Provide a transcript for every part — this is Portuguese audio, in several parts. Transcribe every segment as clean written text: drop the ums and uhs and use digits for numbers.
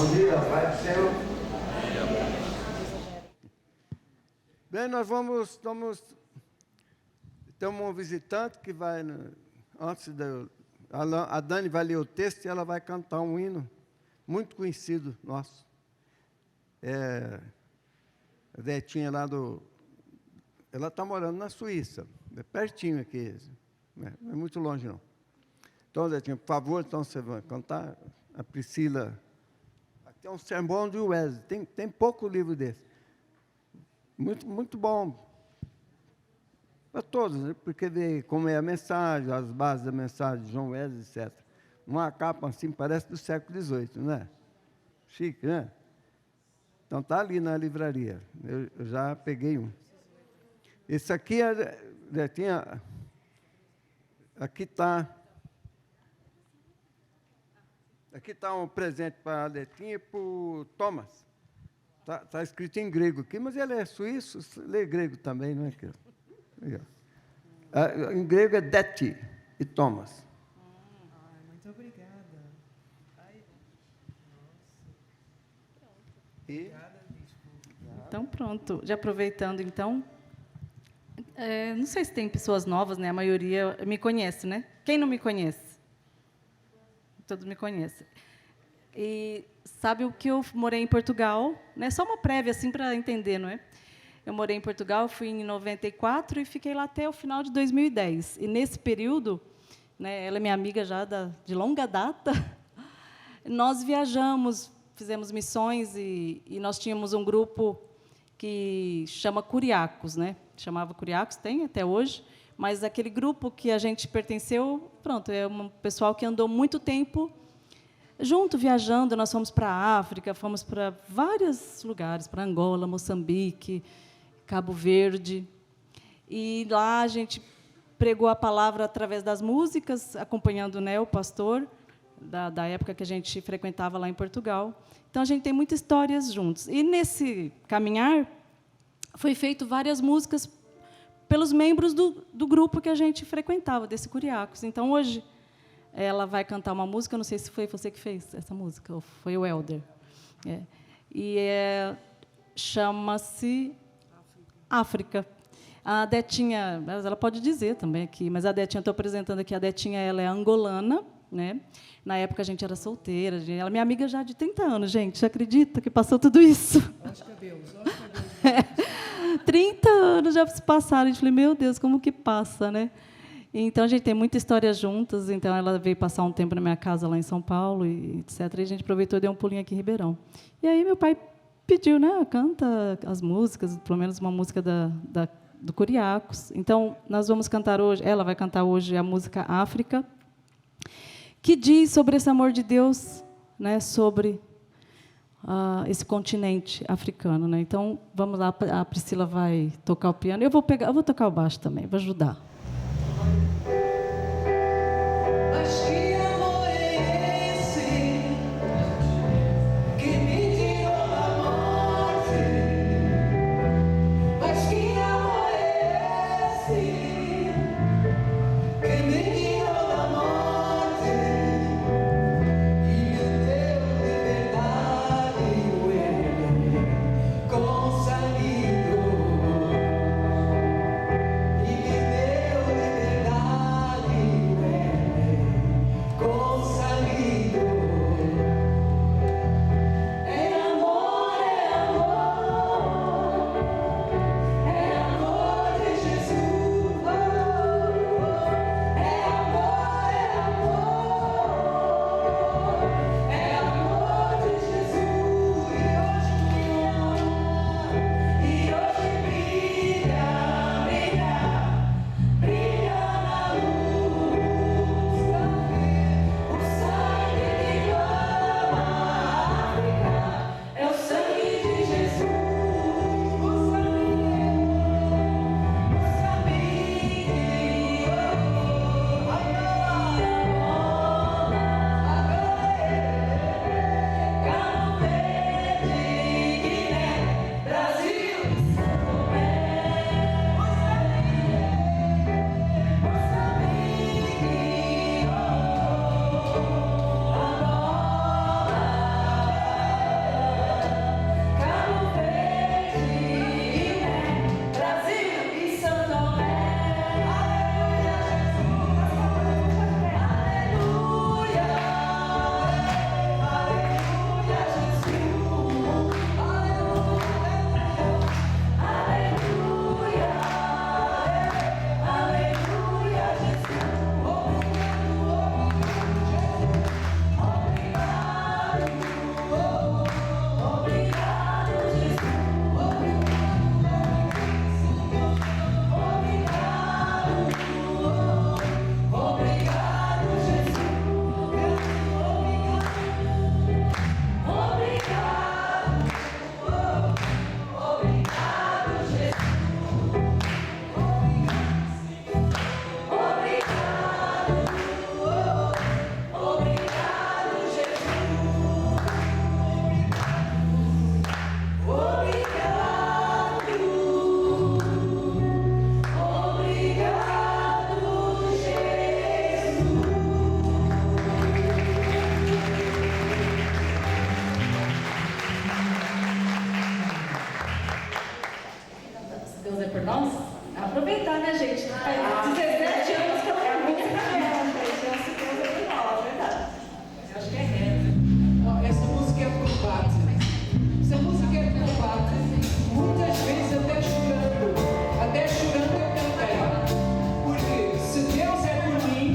Bom dia, Pai do Senhor. Bem, temos um visitante que vai, a Dani vai ler o texto e ela vai cantar um hino muito conhecido nosso. A Detinha ela está morando na Suíça, é pertinho aqui, não é muito longe não. Então, Detinha, por favor, então você vai cantar. A Priscila, tem um sermão de Wesley, tem pouco livro desse. Muito, muito bom. Para todos, né? Porque vê como é a mensagem, as bases da mensagem de João Wesley, etc. Uma capa assim, parece do século XVIII, não é? Chique, né? Então, está ali na livraria. Eu já peguei um. Esse aqui aqui está um presente para a Letinha e para o Thomas. Está escrito em grego aqui, mas ele é suíço, lê grego também, não é? Em grego é Deti e Thomas. Muito obrigada. Então, pronto. Já aproveitando, então, não sei se tem pessoas novas, né? A maioria me conhece, né? Quem não me conhece? Todos me conhecem. E sabe o que eu morei em Portugal, né? Só uma prévia, assim, para entender, não é? Eu morei em Portugal, fui em 94 e fiquei lá até o final de 2010. E, nesse período, né, ela é minha amiga já de longa data, nós viajamos, fizemos missões e nós tínhamos um grupo que chama Curiacos, né? Chamava Curiacos, tem até hoje, mas aquele grupo que a gente pertenceu, pronto, é um pessoal que andou muito tempo junto, viajando. Nós fomos para a África, fomos para vários lugares, para Angola, Moçambique, Cabo Verde. E lá a gente pregou a palavra através das músicas, acompanhando, né, o pastor da época que a gente frequentava lá em Portugal. Então, a gente tem muitas histórias juntos. E, nesse caminhar, foi feito várias músicas pelos membros do grupo que a gente frequentava, desse Curiacos. Então, hoje, ela vai cantar uma música, não sei se foi você que fez essa música, ou foi o Helder. Chama-se África. A Detinha, ela pode dizer também aqui, mas a Detinha, estou apresentando aqui, a Detinha, ela é angolana, né? Na época, a gente era solteira. Ela é minha amiga já de 30 anos, gente. Você acredita que passou tudo isso? Acho que é Deus. 30 anos já se passaram. A gente falou, meu Deus, como que passa, né? Então, a gente tem muita história juntas. Então, ela veio passar um tempo na minha casa, lá em São Paulo, e etc. E a gente aproveitou e deu um pulinho aqui em Ribeirão. E aí, meu pai pediu, né? Canta as músicas, pelo menos uma música do Curiacos. Então, nós vamos cantar hoje, ela vai cantar hoje a música África, que diz sobre esse amor de Deus, né, sobre esse continente africano, né? Então, vamos lá, a Priscila vai tocar o piano, eu vou tocar o baixo também, vou ajudar. Con salido y nós. Aproveitar, né, gente? Faz 17 anos que eu tenho música dela, gente. É uma coisa bem nova, verdade. Eu acho que é reza. Essa música é de combate. Essa música é de combate. Muitas vezes até chorando eu cantei. Porque se Deus é por mim,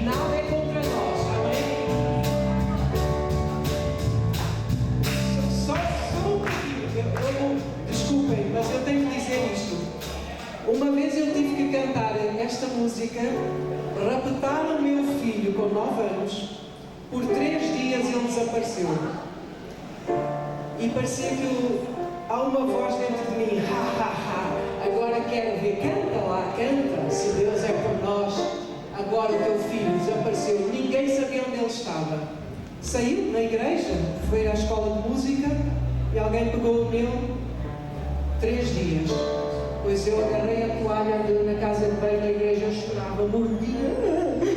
nada é contra nós. Amém? Só um pouquinho. Desculpem, mas eu tenho que dizer isto. Uma vez eu tive que cantar esta música, raptaram o meu filho com 9 anos, por 3 dias ele desapareceu. E parecia que há uma voz dentro de mim, agora quero ver, canta lá, canta, se Deus é por nós, agora o teu filho desapareceu, ninguém sabia onde ele estava. Saiu na igreja, foi à escola de música e alguém pegou nele 3 dias. Pois eu agarrei a toalha, andei na casa de banho, na igreja, eu chorava, mordia.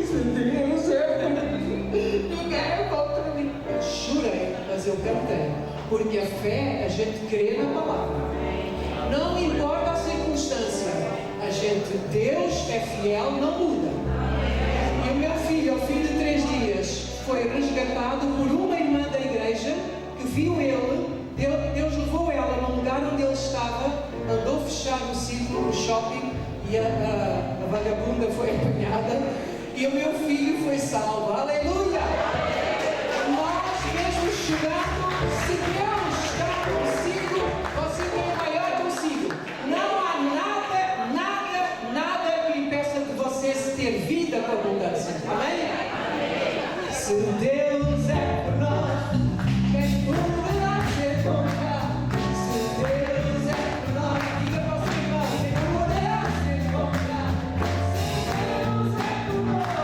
Se Deus é por mim, ninguém é contra mim. Chorei, mas eu cantei. Porque a fé, a gente crê na palavra. Não importa a circunstância. Deus é fiel, não muda. E o meu filho, ao fim de 3 dias, foi resgatado por uma irmã da igreja que viu ele. Deus levou ela num lugar onde ele estava, andou fechado no círculo, no shopping, e a vagabunda foi apanhada, e o meu filho foi salvo. Aleluia! Nós mesmo chegando, se Deus está consigo, você tem maior consigo. Não há nada que impeça de você ter vida com abundância. Amém? Se Deus é por nós, quem poderá ser contra? Se Deus é por nós, diga para o seu irmão, quem poderá ser contra? Se Deus é por nós,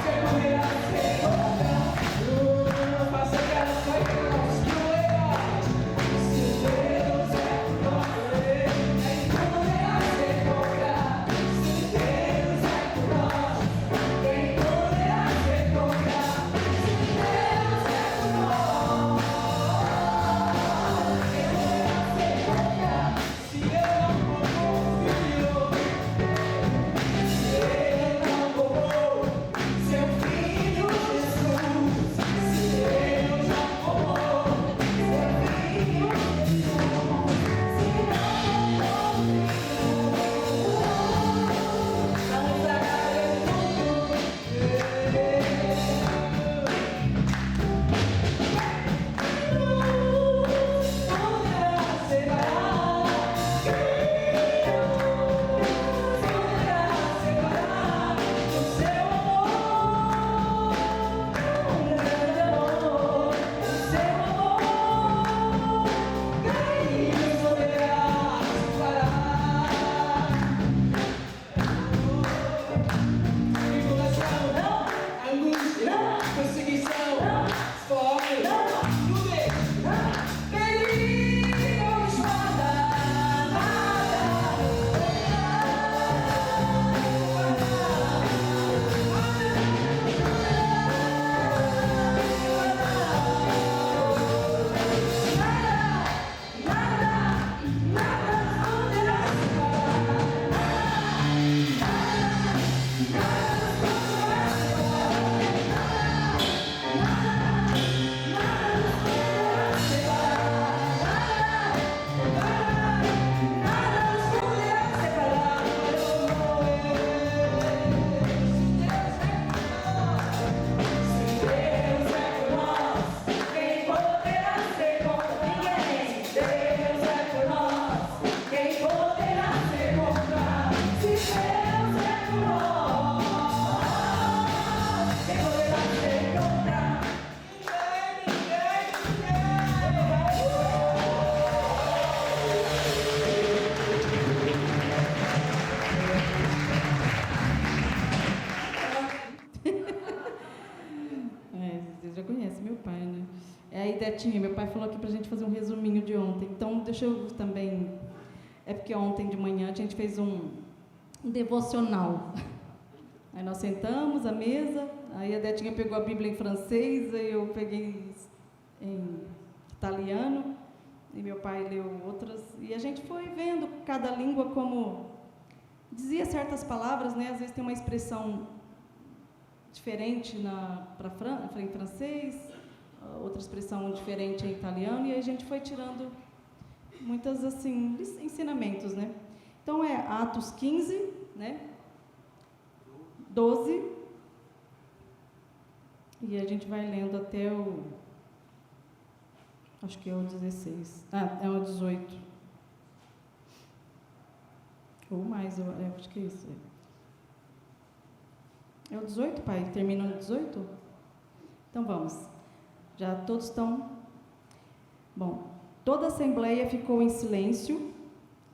quem poderá ser contra? Não faça aquela coisa, não legal. Se Deus é por nós, quem poderá ser contra? Se Deus é por nós, quem poderá ser contra? Vocês já conhecem meu pai, né? Aí, Detinha, meu pai falou aqui pra gente fazer um resuminho de ontem. Então, deixa eu também... É porque ontem de manhã a gente fez um devocional. Aí nós sentamos à mesa, aí a Detinha pegou a Bíblia em francês, aí eu peguei em italiano, e meu pai leu outras, e a gente foi vendo cada língua como dizia certas palavras, né? Às vezes tem uma expressão diferente em francês, outra expressão diferente em italiano, e aí a gente foi tirando muitas, assim, ensinamentos, né? Então, é Atos 15, né? 12, e a gente vai lendo até acho que é o 16. É o 18. Ou mais, eu acho que é isso. É o 18, pai? Termina no 18? Então vamos. Já todos estão... Bom, toda a assembleia ficou em silêncio,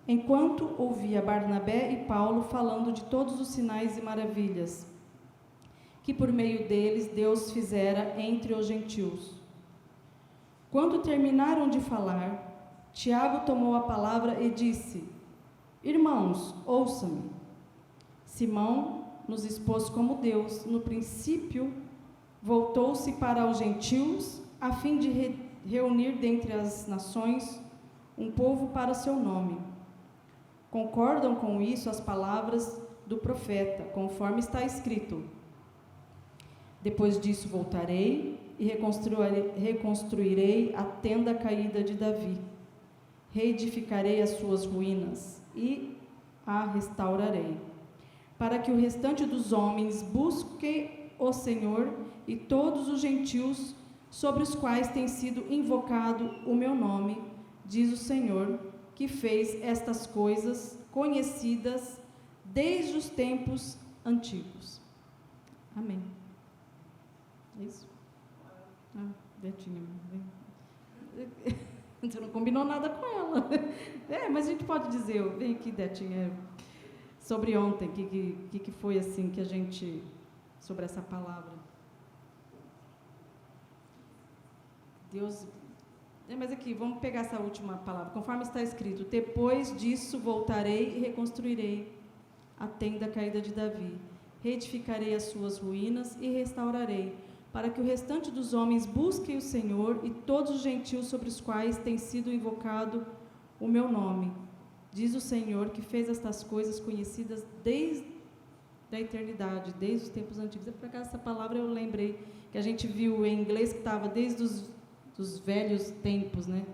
enquanto ouvia Barnabé e Paulo falando de todos os sinais e maravilhas que por meio deles Deus fizera entre os gentios. Quando terminaram de falar, Tiago tomou a palavra e disse: Irmãos, ouçam-me. Simão nos expôs como Deus, no princípio, voltou-se para os gentios, a fim de reunir dentre as nações um povo para seu nome. Concordam com isso as palavras do profeta, conforme está escrito: Depois disso voltarei e reconstruirei a tenda caída de Davi. Reedificarei as suas ruínas e a restaurarei, para que o restante dos homens busque o Senhor e todos os gentios sobre os quais tem sido invocado o meu nome, diz o Senhor, que fez estas coisas conhecidas desde os tempos antigos. Amém. É isso? Betinha. Você não combinou nada com ela. Mas a gente pode dizer, vem aqui, Betinha, sobre ontem, que foi assim que a gente, sobre essa palavra. Deus, mas aqui, vamos pegar essa última palavra, conforme está escrito: depois disso voltarei e reconstruirei a tenda caída de Davi, reedificarei as suas ruínas e restaurarei, para que o restante dos homens busquem o Senhor e todos os gentios sobre os quais tem sido invocado o meu nome, diz o Senhor, que fez estas coisas conhecidas desde a eternidade, desde os tempos antigos. Por acaso essa palavra eu lembrei que a gente viu em inglês que estava desde os velhos tempos, né?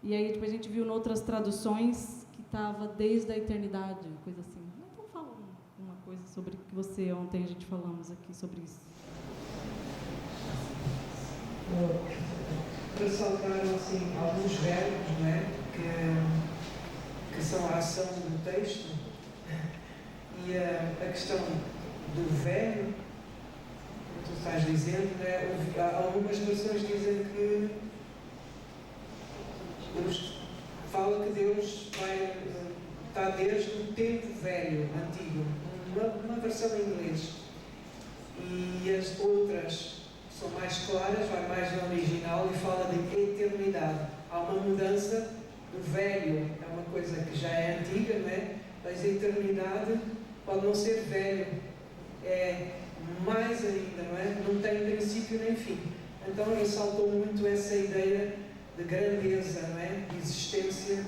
E aí depois a gente viu em outras traduções que estava desde a eternidade, coisa assim. Então fala uma coisa sobre o que você ontem a gente falamos aqui sobre isso. Ressaltaram assim alguns verbos, não é? Que são a ação do texto, e a questão do velho, tu estás dizendo, não é? Algumas versões dizem que fala que Deus está desde o tempo velho, antigo, uma versão em inglês, e as outras são mais claras, vai mais no original e fala de eternidade. Há uma mudança do velho, é uma coisa que já é antiga, não é? Mas a eternidade pode não ser velho, é mais ainda, não é? Não tem princípio nem fim. Então ressaltou muito essa ideia de grandeza, não é? De existência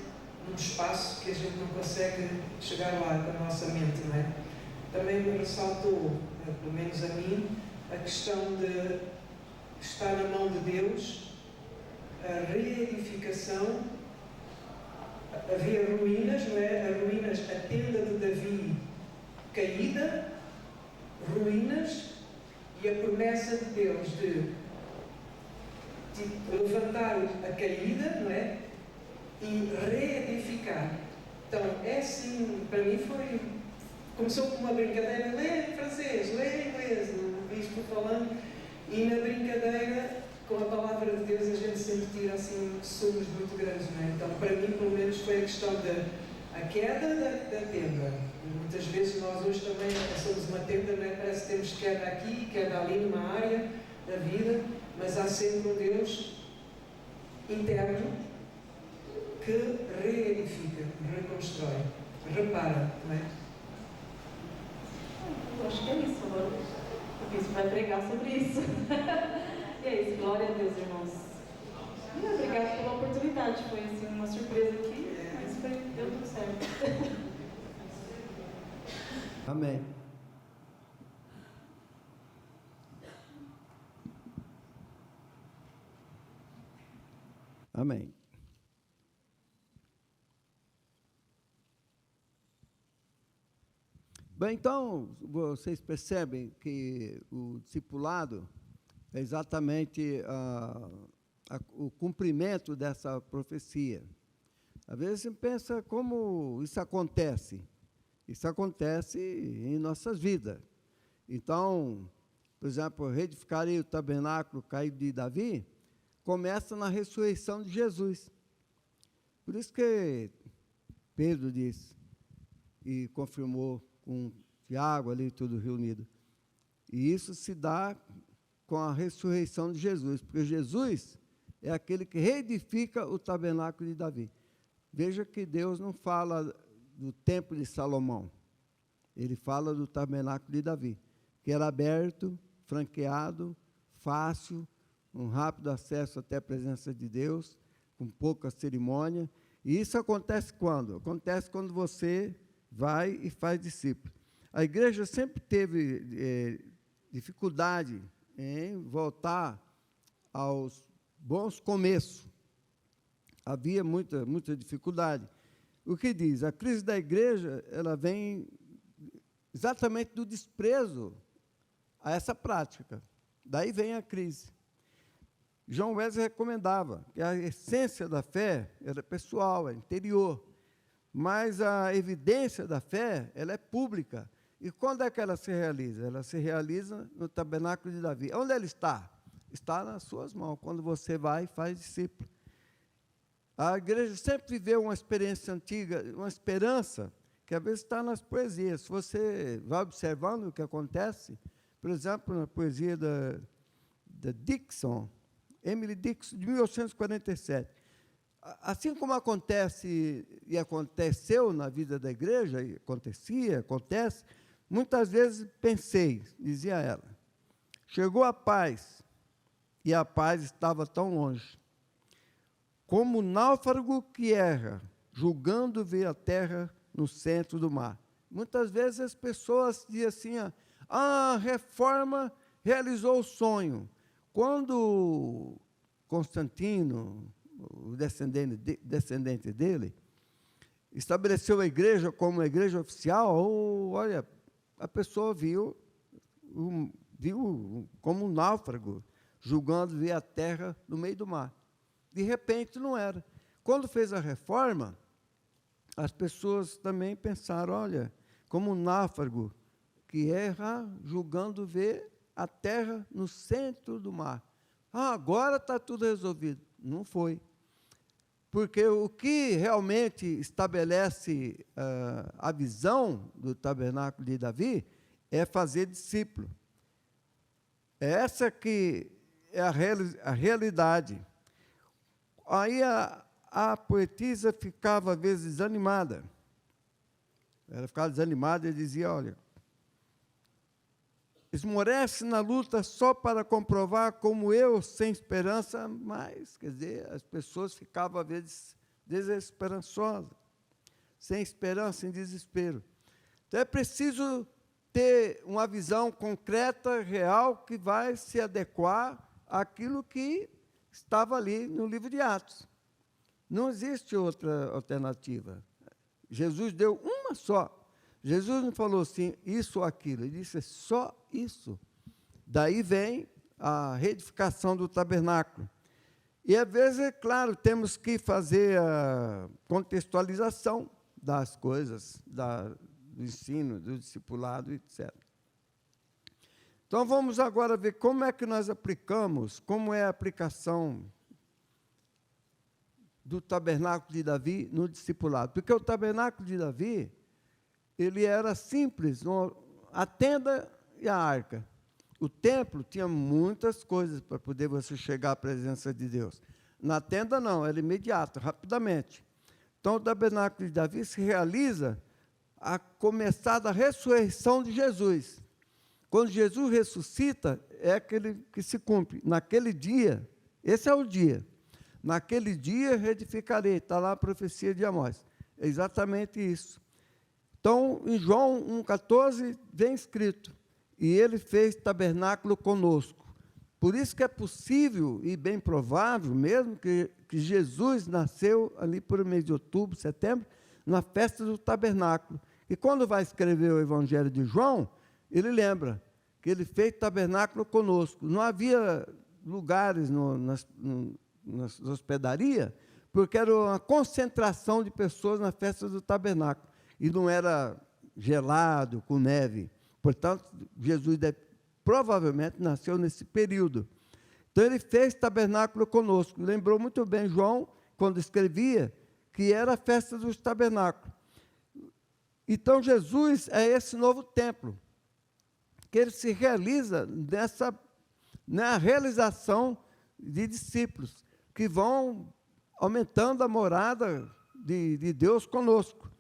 num espaço que a gente não consegue chegar lá com a nossa mente, não é? Também me ressaltou, pelo menos a mim, a questão de estar na mão de Deus, a reedificação. Havia ruínas, não é? As ruínas, a tenda de Davi caída, ruínas, e a promessa de Deus de levantar a caída, não é? E reedificar. Então, é assim, para mim começou com uma brincadeira: lê em francês, lê em inglês, o bispo falando, e na brincadeira, com a palavra de Deus, a gente sempre tira assim sumos muito grandes, não é? Então, para mim, pelo menos, foi a questão da queda da tenda. E muitas vezes nós hoje também somos uma tenda, não é? Parece que temos queda aqui, queda ali, numa área da vida, mas há sempre um Deus interno que reedifica, reconstrói, repara, não é? Eu acho que é isso agora. O bispo vai pregar sobre isso. E é isso, glória a Deus, irmãos. Obrigada pela oportunidade. Foi assim, uma surpresa aqui, mas deu tudo certo. Amém. Amém. Bem, então, vocês percebem que o discipulado é exatamente o cumprimento dessa profecia. Às vezes você pensa como isso acontece. Isso acontece em nossas vidas. Então, por exemplo, reedificarei o tabernáculo caído de Davi, começa na ressurreição de Jesus. Por isso que Pedro disse, e confirmou com Tiago ali, tudo reunido. E isso se dá com a ressurreição de Jesus, porque Jesus é aquele que reedifica o tabernáculo de Davi. Veja que Deus não fala do templo de Salomão, ele fala do tabernáculo de Davi, que era aberto, franqueado, fácil, um rápido acesso até a presença de Deus, com pouca cerimônia. E isso acontece quando? Acontece quando você vai e faz discípulo. A igreja sempre teve dificuldade em voltar aos bons começos. Havia muita dificuldade. O que diz? A crise da igreja, ela vem exatamente do desprezo a essa prática. Daí vem a crise. John Wesley recomendava que a essência da fé era pessoal, é interior, mas a evidência da fé, ela é pública. E quando é que ela se realiza? Ela se realiza no tabernáculo de Davi. Onde ela está? Está nas suas mãos, quando você vai e faz discípulo. A igreja sempre viveu uma experiência antiga, uma esperança, que às vezes está nas poesias. Se você vai observando o que acontece, por exemplo, na poesia da Dixon, Emily Dixon, de 1847. Assim como acontece e aconteceu na vida da igreja, e acontece, muitas vezes pensei, dizia ela, chegou a paz, e a paz estava tão longe. Como o náufrago que erra, julgando ver a terra no centro do mar. Muitas vezes as pessoas dizem assim, a reforma realizou o sonho. Quando Constantino, o descendente dele, estabeleceu a igreja como igreja oficial, olha, a pessoa viu como um náufrago, julgando ver a terra no meio do mar. De repente, não era. Quando fez a reforma, as pessoas também pensaram, olha, como um náufrago que erra, julgando ver a terra no centro do mar. Agora está tudo resolvido. Não foi. Porque o que realmente estabelece a visão do tabernáculo de Davi é fazer discípulo. Essa que é a realidade. Aí a poetisa ficava, às vezes, desanimada. Ela ficava desanimada e dizia, olha, esmorece na luta só para comprovar como eu, sem esperança, mas, quer dizer, as pessoas ficavam, às vezes, desesperançosas, sem esperança, em desespero. Então, é preciso ter uma visão concreta, real, que vai se adequar àquilo que estava ali no livro de Atos. Não existe outra alternativa. Jesus deu uma só. Jesus não falou assim, isso ou aquilo. Ele disse só isso. Daí vem a reedificação do tabernáculo. E, às vezes, é claro, temos que fazer a contextualização das coisas, do ensino, do discipulado, etc. Então, vamos agora ver como é que nós aplicamos, como é a aplicação do tabernáculo de Davi no discipulado. Porque o tabernáculo de Davi, ele era simples, a tenda e a arca. O templo tinha muitas coisas para poder você chegar à presença de Deus. Na tenda não, era imediato, rapidamente. Então, o tabernáculo de Davi se realiza a começar da ressurreição de Jesus. Quando Jesus ressuscita, é aquele que se cumpre. Naquele dia, esse é o dia. naquele dia reedificarei. Está lá a profecia de Amós. É exatamente isso. Então, em João 1,14, vem escrito, e ele fez tabernáculo conosco. Por isso que é possível e bem provável mesmo que Jesus nasceu ali por mês de outubro, setembro, na festa do tabernáculo. E quando vai escrever o Evangelho de João, ele lembra que ele fez tabernáculo conosco. Não havia lugares nas hospedarias, porque era uma concentração de pessoas na festa do tabernáculo. E não era gelado, com neve. Portanto, Jesus provavelmente nasceu nesse período. Então, ele fez tabernáculo conosco. Lembrou muito bem João, quando escrevia, que era a festa dos tabernáculos. Então, Jesus é esse novo templo, que ele se realiza na realização de discípulos, que vão aumentando a morada de Deus conosco.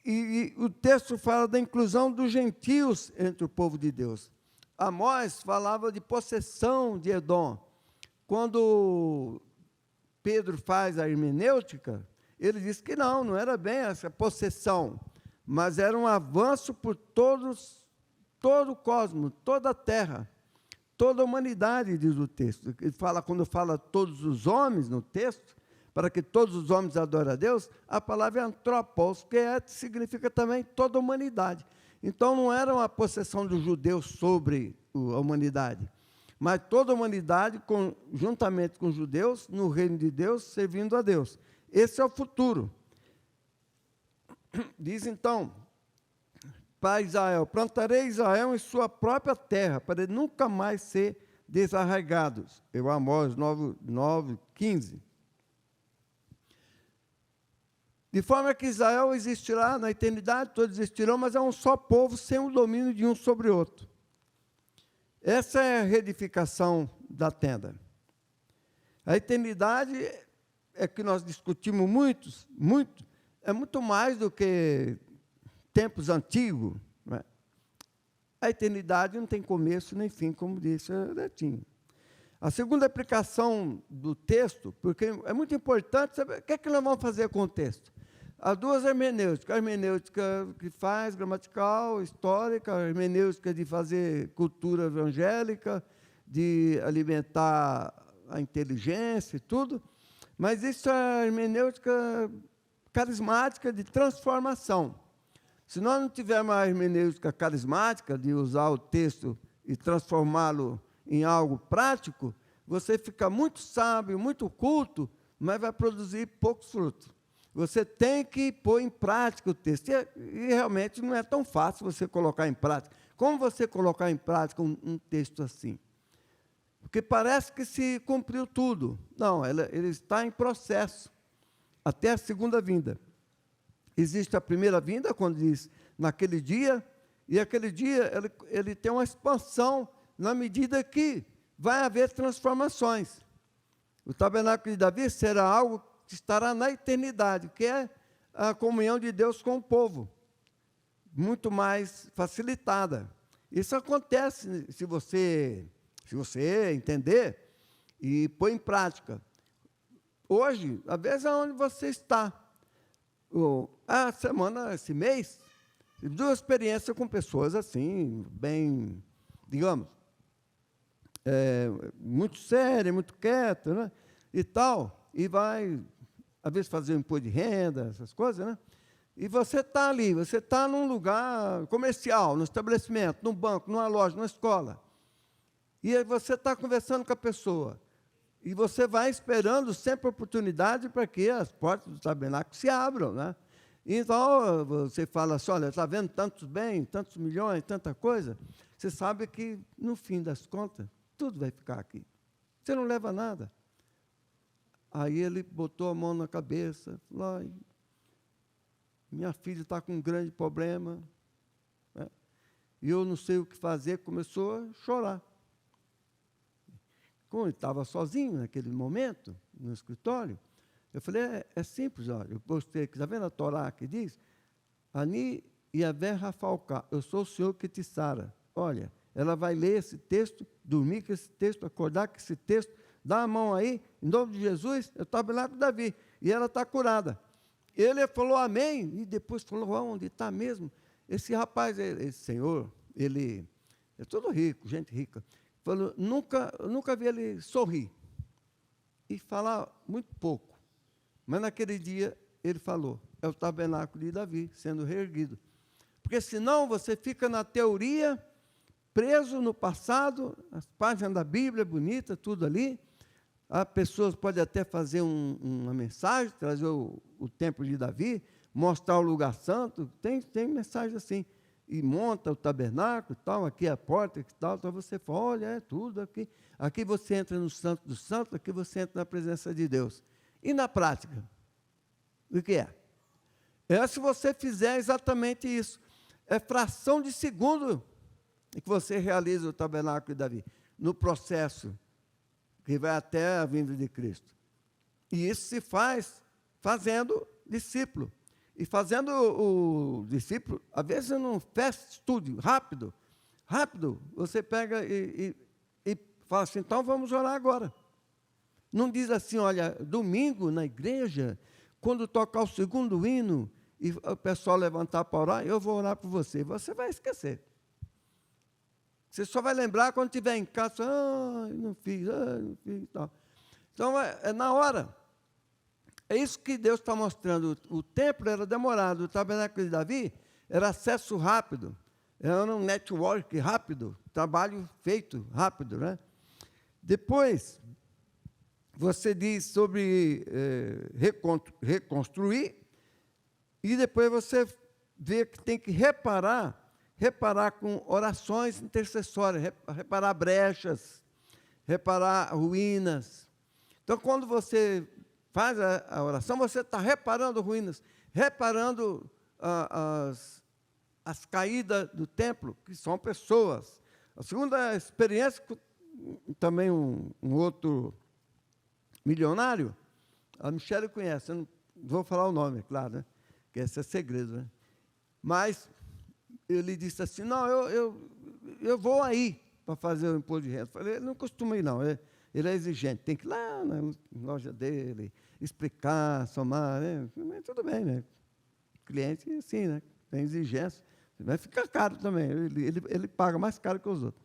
E o texto fala da inclusão dos gentios entre o povo de Deus. Amós falava de possessão de Edom. Quando Pedro faz a hermenêutica, ele diz que não era bem essa possessão, mas era um avanço por todo o cosmos, toda a terra, toda a humanidade, diz o texto. Ele fala, quando fala todos os homens no texto, para que todos os homens adorem a Deus, a palavra é antropos, que significa também toda a humanidade. Então, não era uma possessão dos judeus sobre a humanidade, mas toda a humanidade, juntamente com os judeus, no reino de Deus, servindo a Deus. Esse é o futuro. Diz então, para Israel, plantarei Israel em sua própria terra, para ele nunca mais ser desarraigados. Eu Amós 9:15. De forma que Israel existirá na eternidade, todos existirão, mas é um só povo, sem o domínio de um sobre o outro. Essa é a reedificação da tenda. A eternidade é que nós discutimos muito, é muito mais do que tempos antigos. Não é? A eternidade não tem começo nem fim, como disse a Letinho. A segunda aplicação do texto, porque é muito importante saber o que é que nós vamos fazer com o texto. Há duas hermenêuticas, a hermenêutica que faz gramatical, histórica, a hermenêutica de fazer cultura evangélica, de alimentar a inteligência e tudo, mas isso é a hermenêutica carismática de transformação. Se nós não tivermos a hermenêutica carismática de usar o texto e transformá-lo em algo prático, você fica muito sábio, muito culto, mas vai produzir poucos frutos. Você tem que pôr em prática o texto. E realmente não é tão fácil você colocar em prática. Como você colocar em prática um texto assim? Porque parece que se cumpriu tudo. Não, ele está em processo, até a segunda vinda. Existe a primeira vinda, quando diz naquele dia, e aquele dia ele tem uma expansão na medida que vai haver transformações. O tabernáculo de Davi será algo que estará na eternidade, que é a comunhão de Deus com o povo, muito mais facilitada. Isso acontece se você entender e pôr em prática. Hoje, às vezes, é onde você está. A semana, esse mês, duas experiências com pessoas assim, bem, digamos, muito séria, muito quieta, né? E tal, e vai, às vezes, fazer um imposto de renda, essas coisas, né? E você está ali, você está num lugar comercial, num estabelecimento, num banco, numa loja, numa escola. E aí você está conversando com a pessoa. E você vai esperando sempre a oportunidade para que as portas do tabernáculo se abram, né? Então, você fala assim, olha, está vendo tantos bens, tantos milhões, tanta coisa. Você sabe que, no fim das contas, tudo vai ficar aqui. Você não leva nada. Aí ele botou a mão na cabeça, falou, ai, minha filha está com um grande problema, né? E eu não sei o que fazer, começou a chorar. Como ele estava sozinho naquele momento, no escritório, eu falei, é simples, olha, eu postei aqui, está vendo a Torá que diz? Ani Yavé Rafalká, eu sou o Senhor que te sara. Olha, ela vai ler esse texto, dormir com esse texto, acordar com esse texto, dá a mão aí, em nome de Jesus, é o tabernáculo de Davi. E ela está curada. Ele falou amém, e depois falou, onde está mesmo? Esse rapaz, esse senhor, ele é todo rico, gente rica. Falou, nunca vi ele sorrir. E falar muito pouco. Mas naquele dia, ele falou, é o tabernáculo de Davi sendo reerguido. Porque senão você fica na teoria, preso no passado, as páginas da Bíblia, bonita, tudo ali. As pessoas podem até fazer uma mensagem, trazer o templo de Davi, mostrar o lugar santo, tem mensagem assim. E monta o tabernáculo e tal, aqui é a porta e tal, então você fala, olha, é tudo aqui. Aqui você entra no Santo dos Santos, aqui você entra na presença de Deus. E na prática? O que é? É se você fizer exatamente isso. É fração de segundo que você realiza o tabernáculo de Davi, no processo que vai até a vinda de Cristo. E isso se faz fazendo discípulo. E fazendo o discípulo, às vezes num fast study, rápido, você pega e fala assim, então vamos orar agora. Não diz assim, olha, domingo na igreja, quando tocar o segundo hino, e o pessoal levantar para orar, eu vou orar por você. Você vai esquecer. Você só vai lembrar quando estiver em casa, não fiz, e tal. Então, é na hora. É isso que Deus está mostrando. O templo era demorado, o tabernáculo de Davi era acesso rápido, era um network rápido, trabalho feito rápido, né? Depois, você diz sobre reconstruir, e depois você vê que tem que reparar com orações intercessórias, reparar brechas, reparar ruínas. Então, quando você faz a oração, você está reparando ruínas, reparando as caídas do templo, que são pessoas. A segunda experiência, também um outro milionário, a Michele conhece, eu não vou falar o nome, é claro, né? Que esse é segredo, né? Mas ele disse assim, não, eu vou aí para fazer o imposto de renda. Eu falei, ele não costuma ir, não, ele é exigente, tem que ir lá na loja dele, explicar, somar, né? Mas tudo bem, né? Cliente, assim, né? Tem exigência, vai ficar caro também, ele paga mais caro que os outros.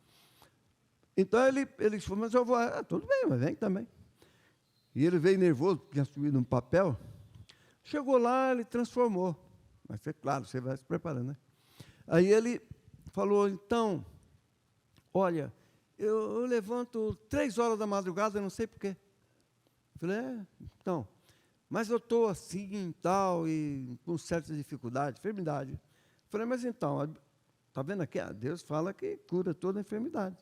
Então, ele falou, mas eu vou, tudo bem, mas vem também. E ele veio nervoso, porque tinha subido um papel, chegou lá, ele transformou. Mas é claro, você vai se preparando, né? Aí ele falou, então, olha, eu levanto 3 horas da madrugada, eu não sei porquê. Eu falei, então, mas eu estou assim e tal, e com certa dificuldade, enfermidade. Eu falei, mas então, está vendo aqui? Deus fala que cura toda enfermidade.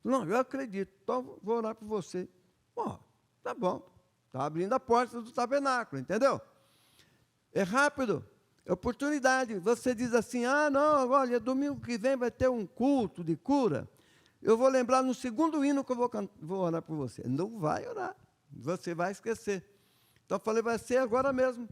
Não, eu acredito, então vou orar por você. Bom, tá bom, está abrindo a porta do tabernáculo, entendeu? É rápido. É oportunidade. Você diz assim, não, olha, domingo que vem vai ter um culto de cura. Eu vou lembrar no segundo hino que eu vou orar por você. Não vai orar. Você vai esquecer. Então, eu falei, vai ser agora mesmo.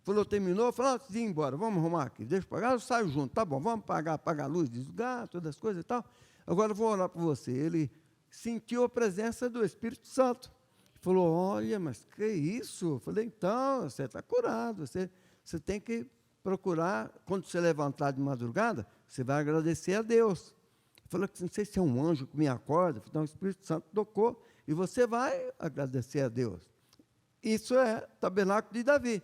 Falou, terminou. Falou, antes de ir embora, vamos arrumar aqui. Deixa eu pagar, eu saio junto. Tá bom, vamos apagar a luz, desligar, todas as coisas e tal. Agora eu vou orar por você. Ele sentiu a presença do Espírito Santo. Falou, olha, mas que isso? Eu falei, então, você está curado. Você tem que procurar, quando você levantar de madrugada, você vai agradecer a Deus. Falou que não sei se é um anjo que me acorda, então o Espírito Santo tocou, e você vai agradecer a Deus. Isso é tabernáculo de Davi.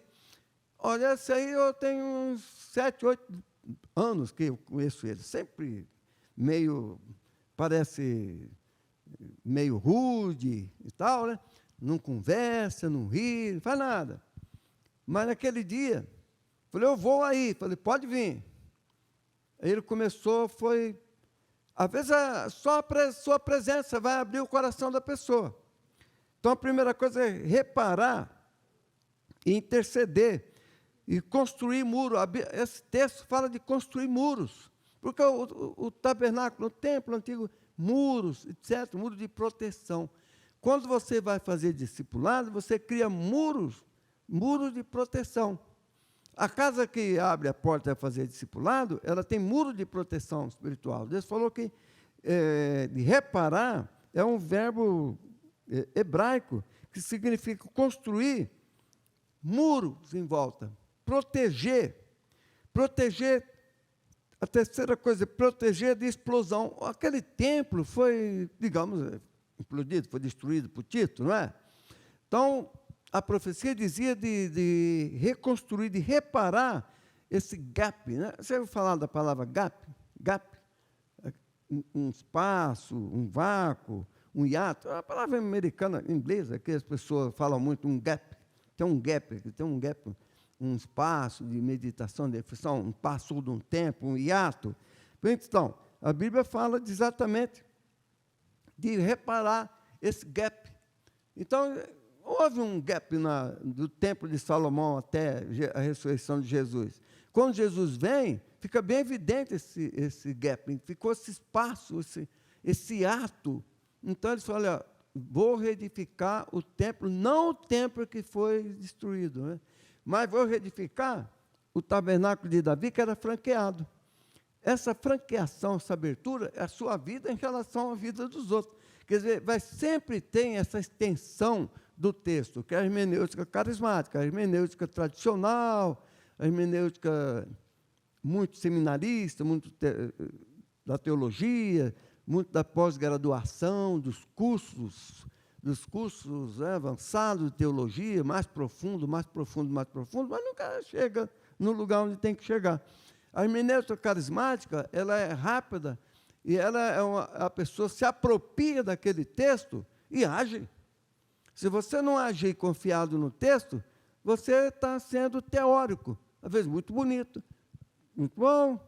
Olha, isso aí eu tenho uns 7, 8 anos que eu conheço ele, sempre parece meio rude e tal, né? Não conversa, não ri, não faz nada. Mas naquele dia, falei, eu vou aí. Falei, pode vir. Aí ele começou, às vezes só a sua presença vai abrir o coração da pessoa. Então a primeira coisa é reparar e interceder e construir muro. Esse texto fala de construir muros, porque o tabernáculo, o templo antigo, muros, etc., muro de proteção. Quando você vai fazer discipulado, você cria muros de proteção. A casa que abre a porta para fazer discipulado, ela tem muro de proteção espiritual. Deus falou que de reparar é um verbo hebraico que significa construir muros em volta, proteger. Proteger, a terceira coisa, proteger de explosão. Aquele templo foi, digamos, implodido, foi destruído por Tito, não é? Então, a profecia dizia de reconstruir, de reparar esse gap. Né? Você ouviu falar da palavra gap? Gap. Um espaço, um vácuo, um hiato. A palavra americana, inglesa, que as pessoas falam muito, um gap. Tem um gap, um espaço de meditação, de reflexão, um passo de um tempo, um hiato. Então, a Bíblia fala exatamente de reparar esse gap. Então, houve um gap do Templo de Salomão até a ressurreição de Jesus. Quando Jesus vem, fica bem evidente esse gap, ficou esse espaço, esse ato. Então, ele fala, olha, vou reedificar o templo, não o templo que foi destruído, né? Mas vou reedificar o tabernáculo de Davi, que era franqueado. Essa franqueação, essa abertura, é a sua vida em relação à vida dos outros. Quer dizer, vai sempre ter essa extensão do texto, que é a hermenêutica carismática, a hermenêutica tradicional, a hermenêutica muito seminarista, muito da teologia, muito da pós-graduação, dos cursos avançados de teologia, mais profundo, mas nunca chega no lugar onde tem que chegar. A hermenêutica carismática, ela é rápida, e a pessoa se apropria daquele texto e age. Se você não agir confiado no texto, você está sendo teórico, às vezes muito bonito, muito bom,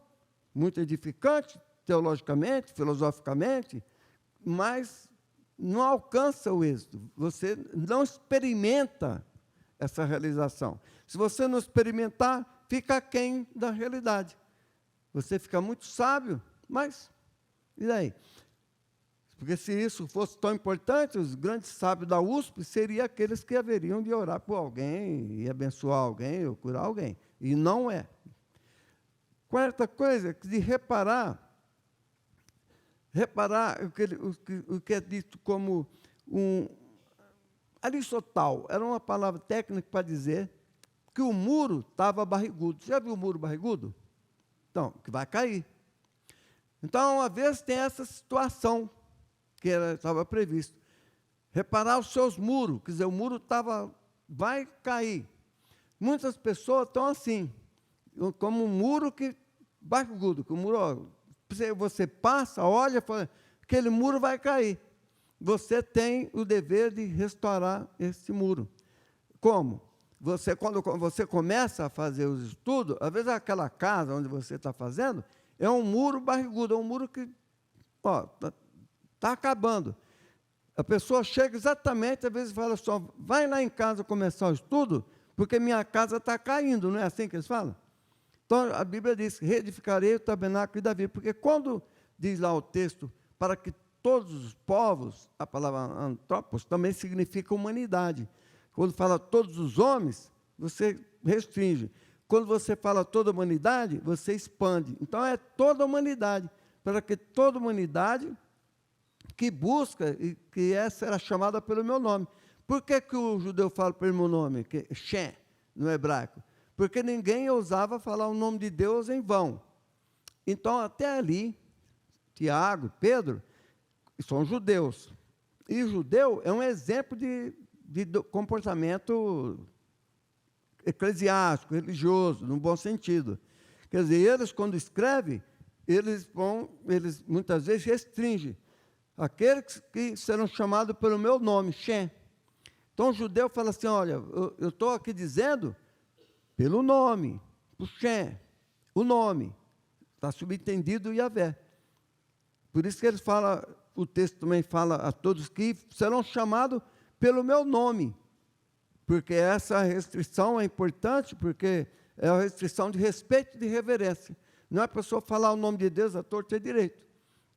muito edificante, teologicamente, filosoficamente, mas não alcança o êxito. Você não experimenta essa realização. Se você não experimentar, fica aquém da realidade. Você fica muito sábio, mas e daí? Porque se isso fosse tão importante, os grandes sábios da USP seriam aqueles que haveriam de orar por alguém, e abençoar alguém, ou curar alguém. E não é. Quarta coisa, de reparar o que é dito como aristotal, era uma palavra técnica para dizer que o muro estava barrigudo. Já viu o muro barrigudo? Então, que vai cair. Então, uma vez tem essa situação que estava previsto. Reparar os seus muros, quer dizer, o muro vai cair. Muitas pessoas estão assim, como um muro barrigudo, que o muro, você passa, olha, fala, aquele muro vai cair. Você tem o dever de restaurar esse muro. Como? Quando você começa a fazer os estudos, às vezes aquela casa onde você está fazendo é um muro barrigudo, é um muro que está acabando. A pessoa chega exatamente, às vezes fala só, vai lá em casa começar o estudo, porque minha casa está caindo, não é assim que eles falam? Então, a Bíblia diz, reedificarei o tabernáculo de Davi, porque quando diz lá o texto, para que todos os povos, a palavra antropos também significa humanidade. Quando fala todos os homens, você restringe. Quando você fala toda a humanidade, você expande. Então, é toda a humanidade, para que toda a humanidade que busca, e que essa era chamada pelo meu nome. Por que o judeu fala pelo meu nome, que é Shem, no hebraico? Porque ninguém ousava falar o nome de Deus em vão. Então, até ali, Tiago, Pedro, são judeus. E judeu é um exemplo de comportamento eclesiástico, religioso, no bom sentido. Quer dizer, eles, quando escrevem, eles muitas vezes restringem aqueles que serão chamados pelo meu nome, Shem. Então, o judeu fala assim, olha, eu estou aqui dizendo pelo nome, por Shem, o nome. Está subentendido Yahvé. Por isso que eles falam, o texto também fala a todos que serão chamados pelo meu nome. Porque essa restrição é importante, porque é a restrição de respeito e de reverência. Não é a pessoa falar o nome de Deus à torta e à direita.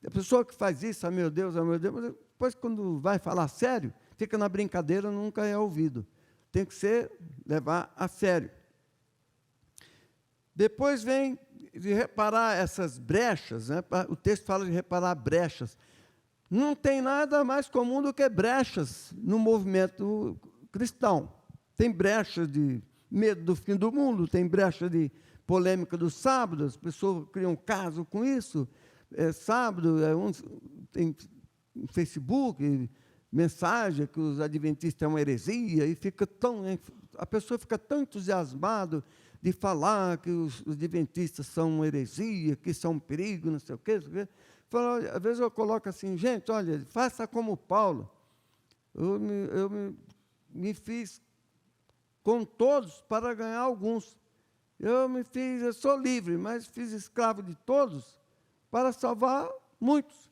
A pessoa que faz isso, meu Deus, mas depois quando vai falar sério, fica na brincadeira, nunca é ouvido. Tem que levar a sério. Depois vem de reparar essas brechas, né? O texto fala de reparar brechas. Não tem nada mais comum do que brechas no movimento cristão. Tem brecha de medo do fim do mundo, tem brecha de polêmica do sábado, as pessoas criam caso com isso. Sábado, tem Facebook, mensagem que os adventistas é uma heresia, e a pessoa fica tão entusiasmada de falar que os adventistas são uma heresia, que são um perigo, não sei o quê. Às vezes eu coloco assim, gente, olha, faça como Paulo. Eu me fiz com todos para ganhar alguns. Eu sou livre, mas fiz escravo de todos para salvar muitos.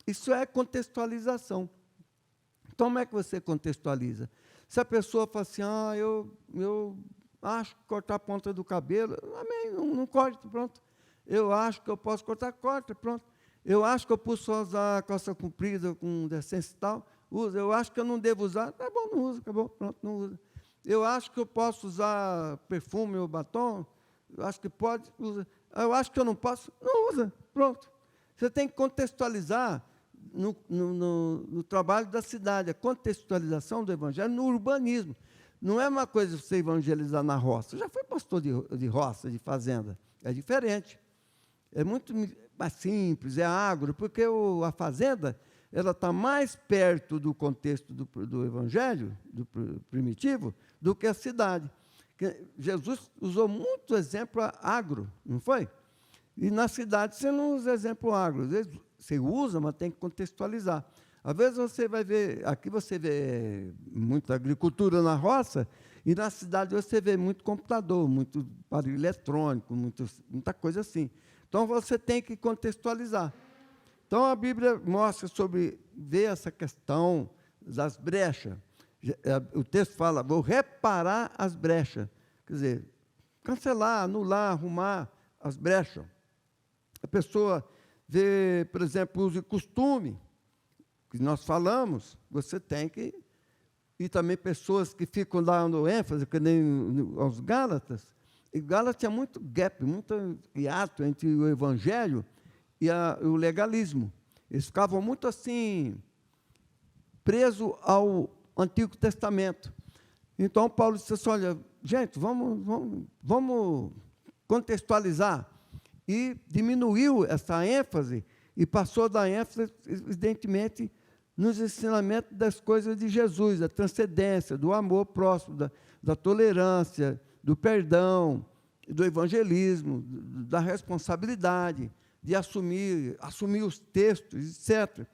Isso é contextualização. Então, como é que você contextualiza? Se a pessoa fala assim, eu acho que cortar a ponta do cabelo, amém, não corte, pronto. Eu acho que eu posso cortar, corta, pronto. Eu acho que eu posso usar calça comprida com decência e tal, usa. Eu acho que eu não devo usar, tá bom, não usa, acabou, pronto, não usa. Eu acho que eu posso usar perfume ou batom, eu acho que pode, usa. Eu acho que eu não posso, não usa, pronto. Você tem que contextualizar no trabalho da cidade, a contextualização do evangelho no urbanismo. Não é uma coisa você evangelizar na roça. Já foi pastor de roça, de fazenda. É diferente. É muito mais simples, é agro, porque a fazenda ela está mais perto do contexto do evangelho, do primitivo, do que a cidade. Jesus usou muito exemplo agro, não foi? E na cidade você não usa exemplo agro. Às vezes você usa, mas tem que contextualizar. Às vezes você vai ver, aqui você vê muita agricultura na roça, e na cidade você vê muito computador, muito aparelho eletrônico, muita coisa assim. Então você tem que contextualizar. Então a Bíblia mostra vê essa questão das brechas. O texto fala, vou reparar as brechas. Quer dizer, cancelar, anular, arrumar as brechas. A pessoa vê, por exemplo, uso e costume, que nós falamos, você tem que... E também pessoas que ficam dando ênfase, que nem aos Gálatas. E Gálatas tinha muito gap, muito hiato entre o evangelho e o legalismo. Eles ficavam muito assim, presos ao Antigo Testamento. Então, Paulo disse assim, olha, gente, vamos contextualizar. E diminuiu essa ênfase e passou a dar ênfase, evidentemente, nos ensinamentos das coisas de Jesus, da transcendência, do amor próximo, da tolerância, do perdão, do evangelismo, da responsabilidade, de assumir os textos, etc.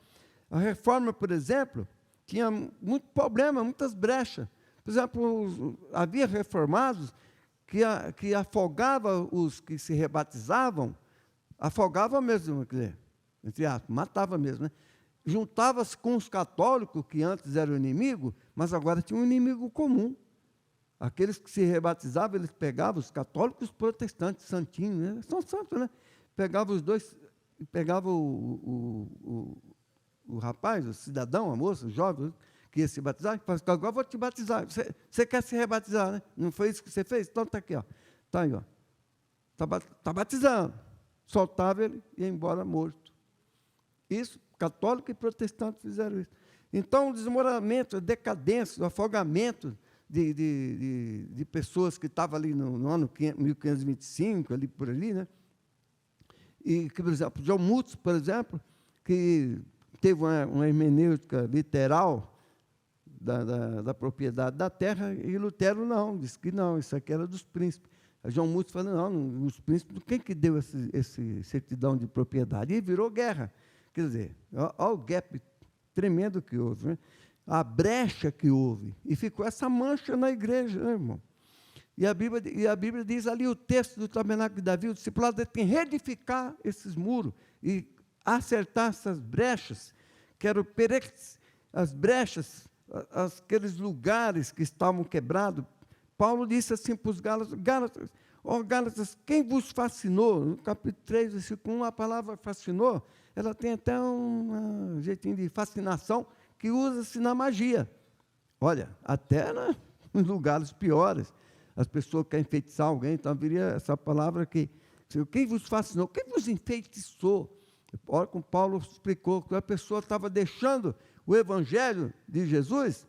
A reforma, por exemplo, tinha muito problema, muitas brechas. Por exemplo, havia reformados que afogava os que se rebatizavam, afogava mesmo, quer dizer, entre aspas, matava mesmo, né? Juntava-se com os católicos, que antes eram inimigo, mas agora tinha um inimigo comum. Aqueles que se rebatizavam, eles pegavam os católicos e os protestantes, santinhos, né? São santos, né? Pegavam os dois, pegavam o rapaz, o cidadão, a moça, o jovem, que ia se batizar, e falava assim, agora vou te batizar. Você quer se rebatizar, né? Não foi isso que você fez? Então está aqui, ó. Está aí, ó. Está batizando. Soltava ele e ia embora morto. Isso, católico e protestante fizeram isso. Então, o desmoronamento, a decadência, o afogamento de pessoas que estavam ali no ano 1525, ali por ali, né? E que, por exemplo, John Mutz, por exemplo, que teve uma hermenêutica literal da propriedade da terra, e Lutero não, disse que não, isso aqui era dos príncipes. A João Mutz falou, não, os príncipes, quem que deu esse certidão de propriedade? E virou guerra. Quer dizer, olha o gap tremendo que houve, né? A brecha que houve. E ficou essa mancha na igreja, né, irmão? E a Bíblia diz ali, o texto do tabernáculo de Davi, o discipulado tem que reedificar esses muros e acertar essas brechas, que eram as brechas, aqueles lugares que estavam quebrados. Paulo disse assim para os Gálatas, Gálatas, quem vos fascinou? No capítulo 3, versículo 1, a palavra fascinou, ela tem até um jeitinho de fascinação que usa-se na magia. Olha, até em lugares piores, as pessoas querem enfeitiçar alguém, então viria essa palavra que, quem vos fascinou? Quem vos enfeitiçou? Olha como Paulo explicou que a pessoa estava deixando o evangelho de Jesus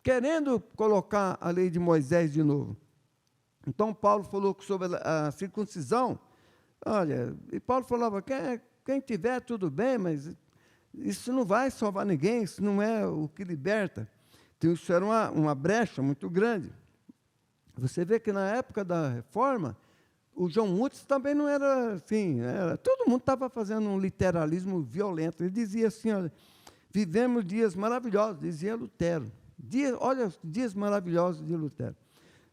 querendo colocar a lei de Moisés de novo. Então, Paulo falou sobre a circuncisão. Olha, e Paulo falava, quem tiver, tudo bem, mas isso não vai salvar ninguém, isso não é o que liberta. Então, isso era uma brecha muito grande. Você vê que na época da reforma, o John Woods também não era assim, todo mundo estava fazendo um literalismo violento. Ele dizia assim, olha, vivemos dias maravilhosos, dizia Lutero. Olha os dias maravilhosos de Lutero.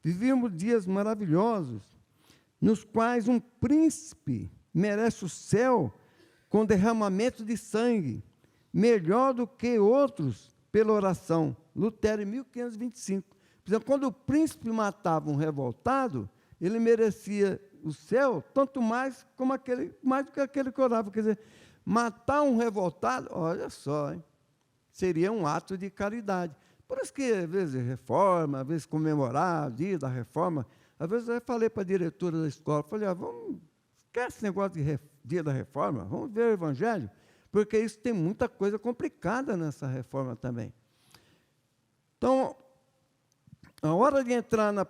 Vivíamos dias maravilhosos, nos quais um príncipe merece o céu com derramamento de sangue, melhor do que outros pela oração. Lutero, em 1525. Por exemplo, quando o príncipe matava um revoltado, ele merecia o céu, tanto mais do que aquele que orava. Quer dizer, matar um revoltado, olha só, hein, seria um ato de caridade. Por isso que, às vezes, reforma, às vezes comemorar o dia da reforma, às vezes eu falei para a diretora da escola, falei, vamos, esquece esse negócio de dia da reforma, vamos ver o Evangelho, porque isso tem muita coisa complicada nessa reforma também. Então, a hora de entrar na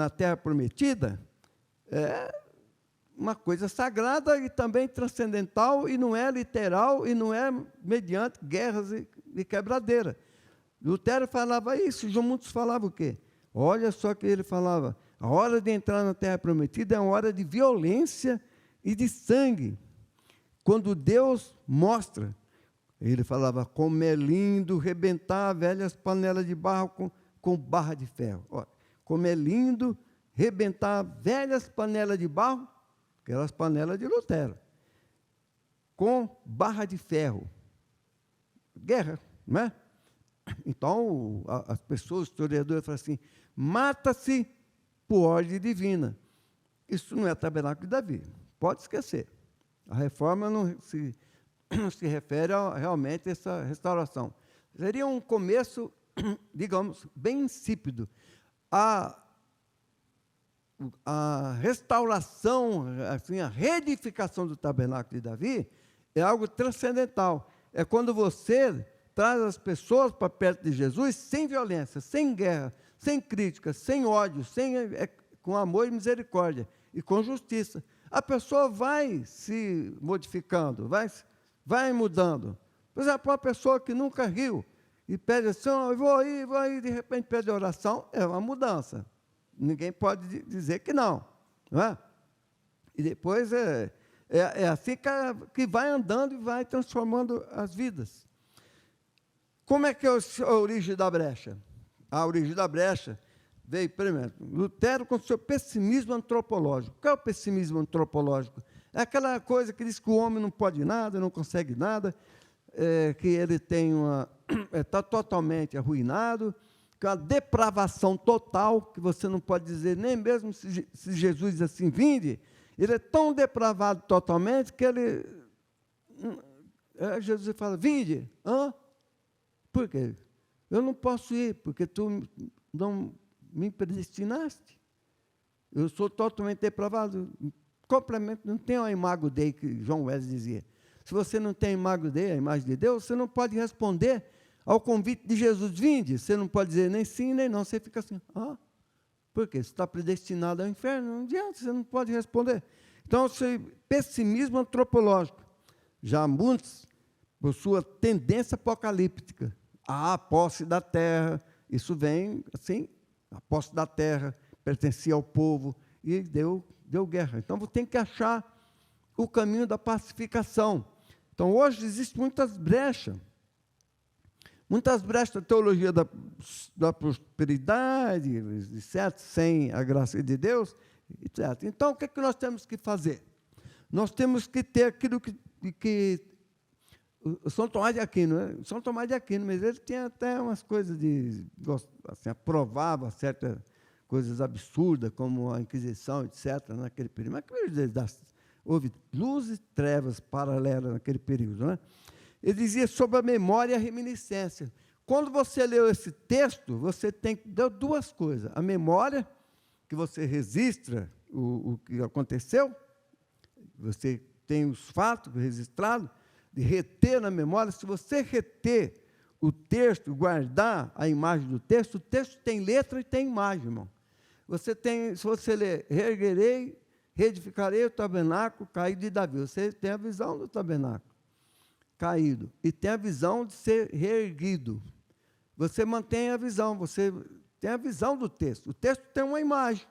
terra prometida é uma coisa sagrada e também transcendental, e não é literal, e não é mediante guerras e quebradeira. Lutero falava isso, João Muitos falava o quê? Olha só que ele falava, a hora de entrar na terra prometida é uma hora de violência e de sangue. Quando Deus mostra, ele falava, como é lindo rebentar velhas panelas de barro com barra de ferro. Olha, como é lindo rebentar velhas panelas de barro, aquelas panelas de Lutero, com barra de ferro. Guerra, não é? Então, as pessoas, os historiadores, falam assim, mata-se por ordem divina. Isso não é tabernáculo de Davi, pode esquecer. A reforma não se refere realmente a essa restauração. Seria um começo, digamos, bem insípido. A restauração, assim, a reedificação do tabernáculo de Davi é algo transcendental. É quando você traz as pessoas para perto de Jesus sem violência, sem guerra, sem crítica, sem ódio, com amor e misericórdia e com justiça. A pessoa vai se modificando, vai mudando. Por exemplo, uma pessoa que nunca riu e pede assim, eu vou aí, de repente pede oração, é uma mudança. Ninguém pode dizer que não é? E depois é assim que vai andando e vai transformando as vidas. Como é que é a origem da brecha? A origem da brecha veio, primeiro, Lutero com o seu pessimismo antropológico. Qual é o pessimismo antropológico? É aquela coisa que diz que o homem não pode nada, não consegue nada, que ele está totalmente arruinado, que é uma depravação total, que você não pode dizer, nem mesmo se Jesus diz assim, vinde, ele é tão depravado totalmente que ele... Jesus fala, vinde, por quê? Eu não posso ir, porque tu não me predestinaste. Eu sou totalmente depravado. Complemento, não tem a imago Dei que João Wesley dizia. Se você não tem a imago Dei, a imagem de Deus, você não pode responder ao convite de Jesus, vinde. Você não pode dizer nem sim, nem não. Você fica assim, por quê? Você está predestinado ao inferno? Não adianta, você não pode responder. Então, esse pessimismo antropológico. Já muitos, por sua tendência apocalíptica, a posse da terra, isso vem assim, a posse da terra pertencia ao povo e deu guerra. Então, você tem que achar o caminho da pacificação. Então, hoje existem muitas brechas da teologia da prosperidade, etc., sem a graça de Deus, etc. Então, o que é que nós temos que fazer? Nós temos que ter aquilo que São Tomás de Aquino, né? São Tomás de Aquino, mas ele tinha até umas coisas assim, aprovava certas coisas absurdas, como a Inquisição, etc., naquele período. Mas houve luz e trevas paralelas naquele período, né? Ele dizia sobre a memória e a reminiscência. Quando você leu esse texto, você tem que dar duas coisas. A memória, que você registra o que aconteceu, você tem os fatos registrados, de reter na memória. Se você reter o texto, guardar a imagem do texto, o texto tem letra e tem imagem, irmão. Se você ler, reerguerei, reedificarei o tabernáculo caído de Davi. Você tem a visão do tabernáculo caído e tem a visão de ser reerguido. Você mantém a visão, você tem a visão do texto. O texto tem uma imagem,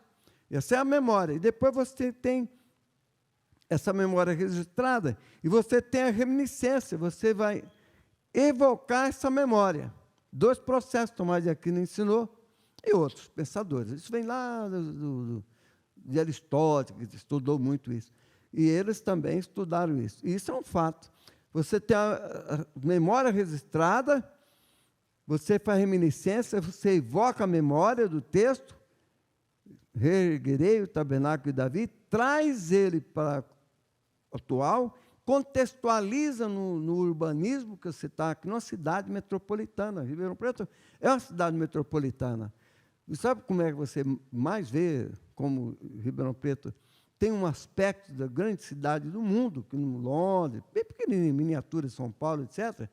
essa é a memória. E depois você tem essa memória registrada e você tem a reminiscência, você vai evocar essa memória. 2 processos, Tomás de Aquino ensinou, e outros pensadores. Isso vem lá de Aristóteles, que estudou muito isso. E eles também estudaram isso. E isso é um fato. Você tem a memória registrada, você faz reminiscência, você evoca a memória do texto, reerguerei o tabernáculo de Davi, traz ele para o atual, contextualiza no urbanismo que você está aqui, numa cidade metropolitana. Ribeirão Preto é uma cidade metropolitana. E sabe como é que você mais vê como Ribeirão Preto tem um aspecto da grande cidade do mundo, que no Londres, bem pequenininho, miniatura de São Paulo, etc.,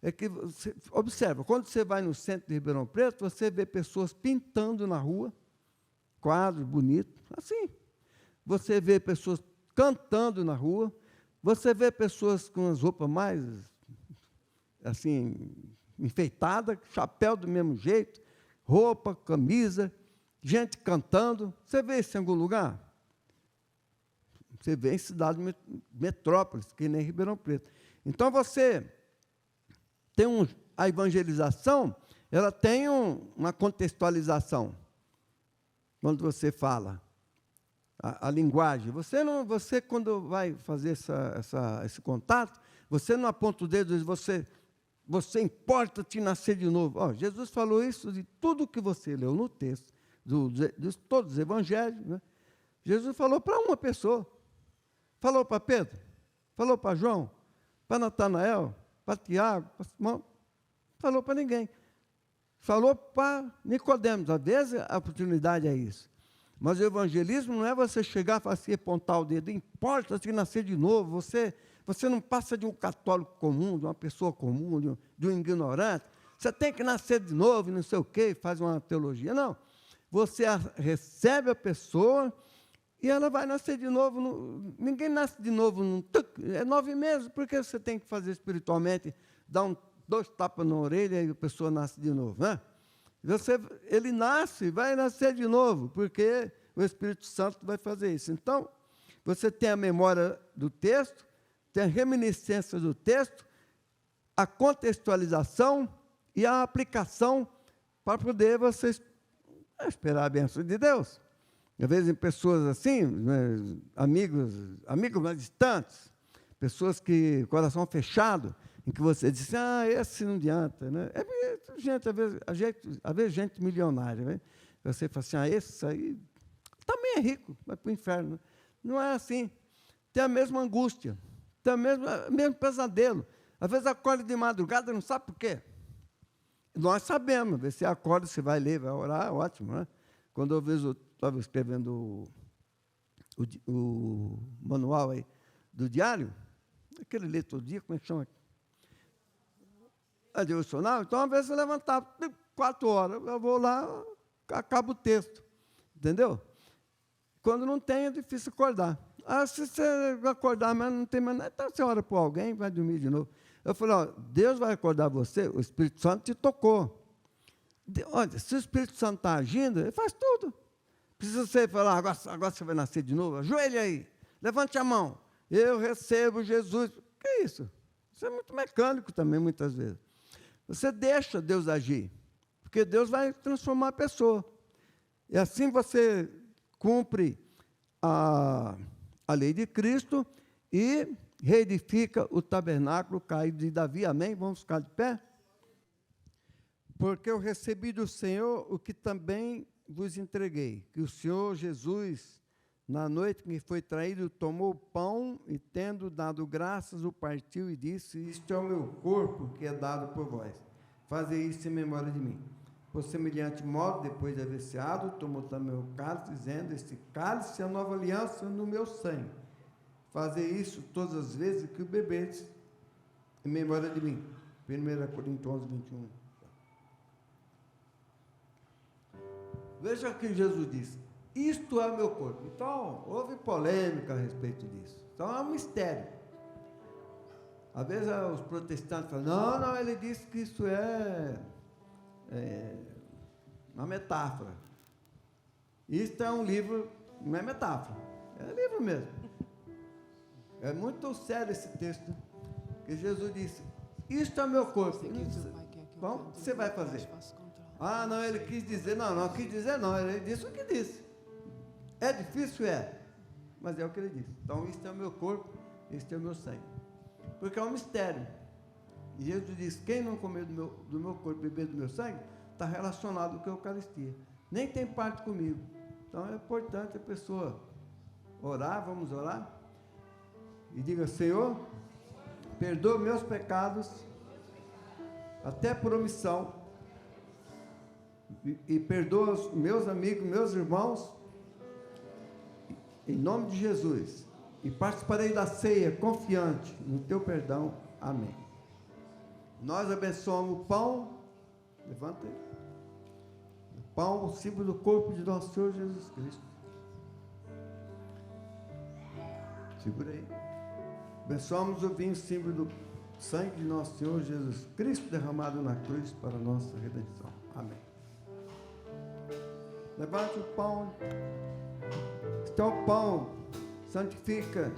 é que você observa, quando você vai no centro de Ribeirão Preto, você vê pessoas pintando na rua, quadros bonitos, assim. Você vê pessoas cantando na rua, você vê pessoas com as roupas mais, assim, enfeitadas, chapéu do mesmo jeito, roupa, camisa, gente cantando. Você vê isso em algum lugar? Você vê em cidades metrópoles, que nem Ribeirão Preto. Então, você tem a evangelização, ela tem uma contextualização. Quando você fala a linguagem, você quando vai fazer esse contato, você não aponta o dedo e diz, você importa-te nascer de novo. Jesus falou isso de tudo que você leu no texto, de todos os evangelhos, né? Jesus falou para uma pessoa. Falou para Pedro, falou para João, para Natanael, para Tiago, para Simão, falou para ninguém. Falou para Nicodemos. Às vezes a oportunidade é isso. Mas o evangelismo não é você chegar e falar assim, apontar o dedo. Importa-se nascer de novo. Você não passa de um católico comum, de uma pessoa comum, de um ignorante. Você tem que nascer de novo, não sei o quê, faz uma teologia. Não. Você recebe a pessoa e ela vai nascer de novo. Ninguém nasce de novo num é 9 meses. Por que você tem que fazer espiritualmente, dar 2 tapas na orelha e a pessoa nasce de novo, né? Ele nasce, vai nascer de novo, porque o Espírito Santo vai fazer isso. Então, você tem a memória do texto, tem a reminiscência do texto, a contextualização e a aplicação para poder você esperar a bênção de Deus. Às vezes, em pessoas assim, né, amigos mais distantes, pessoas que coração fechado, em que você diz, esse não adianta, né? Gente, às vezes gente milionária, né? Você fala assim, esse aí também é rico, vai para o inferno. Não é assim. Tem a mesma angústia, tem o mesmo pesadelo. Às vezes acorda de madrugada, não sabe por quê. Nós sabemos, você acorda, você vai ler, vai orar, ótimo, né? Quando eu estava escrevendo o manual aí do diário, aquele lê todo dia, como é que chama? A devocional. Então, às vezes, eu levantava 4 horas, eu vou lá, acabo o texto, entendeu? Quando não tem, é difícil acordar. Se você acordar, mas não tem mais nada, então você ora por alguém, vai dormir de novo. Eu falei, Deus vai acordar você, o Espírito Santo te tocou. Olha, se o Espírito Santo está agindo, ele faz tudo. Precisa você falar, agora você vai nascer de novo, ajoelha aí, levante a mão, eu recebo Jesus. O que é isso? Isso é muito mecânico também, muitas vezes. Você deixa Deus agir, porque Deus vai transformar a pessoa. E assim você cumpre a lei de Cristo e reedifica o tabernáculo caído de Davi. Amém? Vamos ficar de pé? Porque eu recebi do Senhor o que também vos entreguei, que o Senhor Jesus, na noite que foi traído, tomou o pão e, tendo dado graças, o partiu e disse, isto é o meu corpo que é dado por vós. Fazei isso em memória de mim. Por semelhante modo, depois de haver ceado, tomou também o cálice, dizendo, este cálice é a nova aliança no meu sangue. Fazer isso todas as vezes que o bebedes em memória de mim. 1 Coríntios 11, 21. Veja que Jesus disse, isto é o meu corpo. Então, houve polêmica a respeito disso. Então, é um mistério. Às vezes, os protestantes falam, não, ele disse que isso é uma metáfora. Isto é um livro, não é metáfora, é livro mesmo. É muito sério esse texto, que Jesus disse, isto é meu corpo. Bom, o que você vai fazer? Ah, não, ele quis dizer, não quis dizer não, ele disse o que disse. É difícil? É, mas é o que ele disse. Então, isto é o meu corpo, este é o meu sangue. Porque é um mistério. E Jesus disse, quem não comer do meu corpo e beber do meu sangue, está relacionado com a Eucaristia. Nem tem parte comigo. Então, é importante a pessoa orar, vamos orar, e diga, Senhor, perdoa meus pecados, até por omissão, e perdoa os meus amigos, meus irmãos, em nome de Jesus, e participarei da ceia confiante no teu perdão. Amém. Nós abençoamos o pão, levanta aí, o pão, o símbolo do corpo de nosso Senhor Jesus Cristo. Segura aí. Abençoamos o vinho, símbolo do sangue de nosso Senhor Jesus Cristo, derramado na cruz para a nossa redenção. Amém. Levante o pão. Este é o pão, santificado,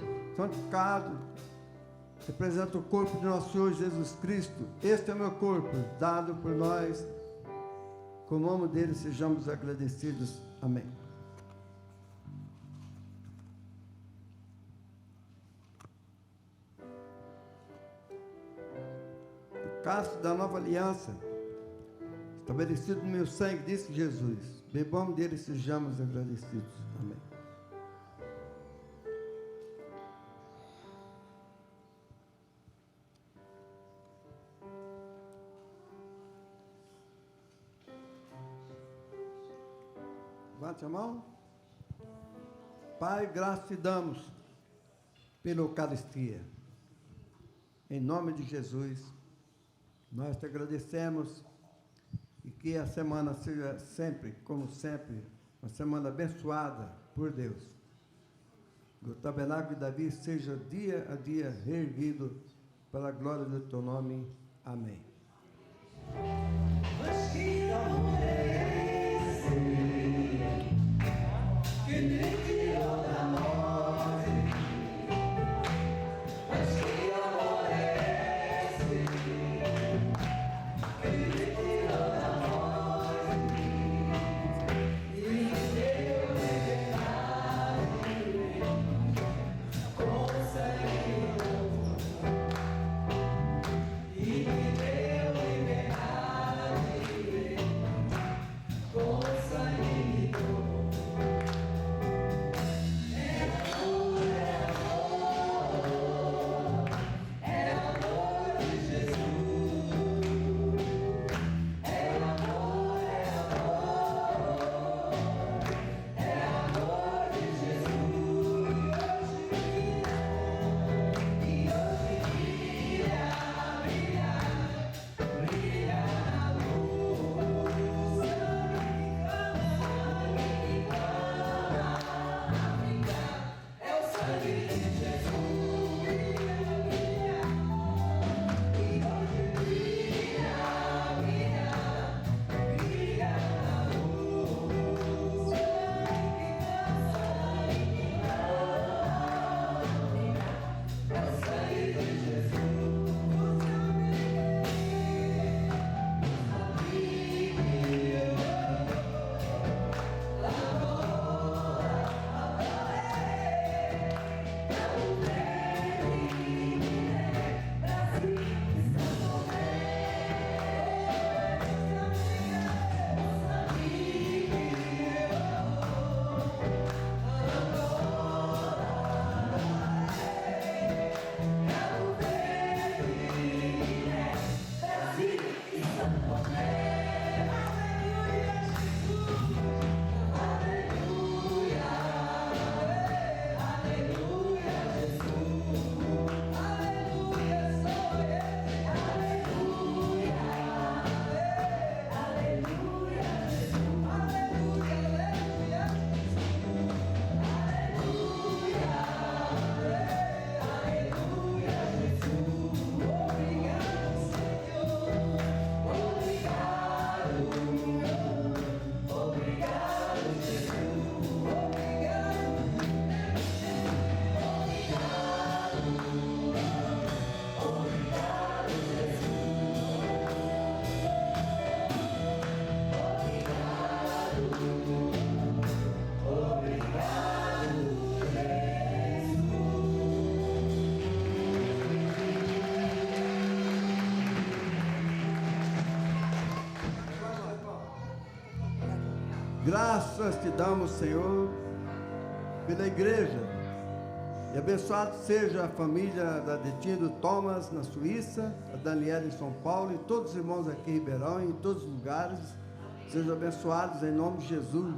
representa o corpo de nosso Senhor Jesus Cristo. Este é o meu corpo, dado por nós. Com o nome dele sejamos agradecidos. Amém. O cálice da nova aliança, estabelecido no meu sangue, disse Jesus. Bebamos dele e sejamos agradecidos. Amém. Levante a mão. Pai, graças te damos pela Eucaristia. Em nome de Jesus, nós te agradecemos e que a semana seja sempre, como sempre, uma semana abençoada por Deus. Que o tabernáculo de Davi seja dia a dia reerguido para a glória do teu nome. Amém. Graças te damos, Senhor, pela igreja. E abençoado seja a família da Detinha do Thomas, na Suíça, a Daniela em São Paulo, e todos os irmãos aqui em Ribeirão, em todos os lugares. Sejam abençoados em nome de Jesus.